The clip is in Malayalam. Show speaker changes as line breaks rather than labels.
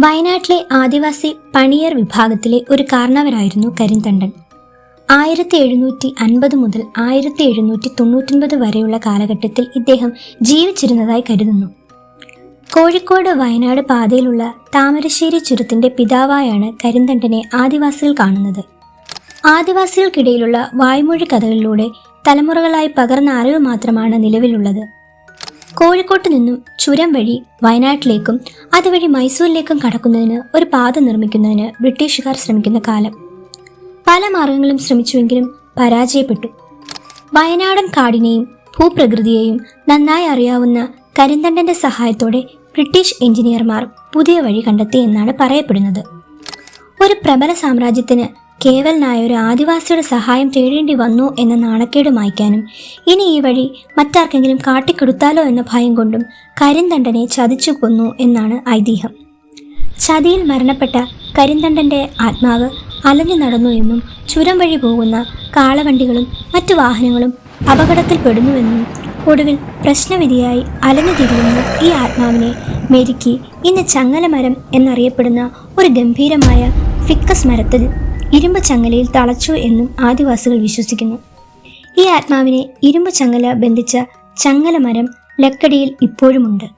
വയനാട്ടിലെ ആദിവാസി പണിയർ വിഭാഗത്തിലെ ഒരു കാരണവരായിരുന്നു കരിന്തണ്ടൻ. 1750 മുതൽ 1799 വരെയുള്ള കാലഘട്ടത്തിൽ ഇദ്ദേഹം ജീവിച്ചിരുന്നതായി കരുതുന്നു. കോഴിക്കോട് വയനാട് പാതയിലുള്ള താമരശ്ശേരി ചുരത്തിന്റെ പിതാവായാണ് കരിന്തണ്ടനെ ആദിവാസികൾ കാണുന്നത്. ആദിവാസികൾക്കിടയിലുള്ള വായ്മൊഴി കഥകളിലൂടെ തലമുറകളായി പകർന്ന അറിവ് മാത്രമാണ് നിലവിലുള്ളത്. കോഴിക്കോട്ട് നിന്നും ചുരം വഴി വയനാട്ടിലേക്കും അതുവഴി മൈസൂരിലേക്കും കടക്കുന്നതിന് ഒരു പാത നിർമ്മിക്കുന്നതിന് ബ്രിട്ടീഷുകാർ ശ്രമിക്കുന്ന കാലം. പല മാർഗങ്ങളും ശ്രമിച്ചുവെങ്കിലും പരാജയപ്പെട്ടു. വയനാടൻ കാടിനെയും ഭൂപ്രകൃതിയെയും നന്നായി അറിയാവുന്ന കരിന്തണ്ടന്റെ സഹായത്തോടെ ബ്രിട്ടീഷ് എഞ്ചിനീയർമാർ പുതിയ വഴി കണ്ടെത്തി എന്നാണ് പറയപ്പെടുന്നത്. ഒരു പ്രബല സാമ്രാജ്യത്തിന് കേവലനായ ഒരു ആദിവാസിയുടെ സഹായം തേടേണ്ടി വന്നു എന്ന നാണക്കേട് മായ്ക്കാനും ഇനി ഈ വഴി മറ്റാർക്കെങ്കിലും കാട്ടിക്കെടുത്താലോ എന്ന ഭയം കൊണ്ടും കരിന്തണ്ടനെ ചതിച്ചു കൊന്നു എന്നാണ് ഐതിഹ്യം. ചതിയിൽ മരണപ്പെട്ട കരിന്തണ്ടന്റെ ആത്മാവ് അലഞ്ഞു നടന്നു എന്നും ചുരം വഴി പോകുന്ന കാളവണ്ടികളും മറ്റു വാഹനങ്ങളും അപകടത്തിൽപ്പെടുന്നുവെന്നും ഒടുവിൽ പ്രശ്നവിധിയായി അലഞ്ഞു തിരിയുന്ന ഈ ആത്മാവിനെ മെരുക്കി ഇന്ന് ചങ്ങലമരം എന്നറിയപ്പെടുന്ന ഒരു ഗംഭീരമായ ഫിക്കസ് മരത്തിൽ ഇരുമ്പ് ചങ്ങലയിൽ തളച്ചു എന്നും ആദിവാസികൾ വിശ്വസിക്കുന്നു. ഈ ആത്മാവിനെ ഇരുമ്പ് ചങ്ങല ബന്ധിച്ച ചങ്ങലമരം ലക്കടിയിൽ ഇപ്പോഴുമുണ്ട്.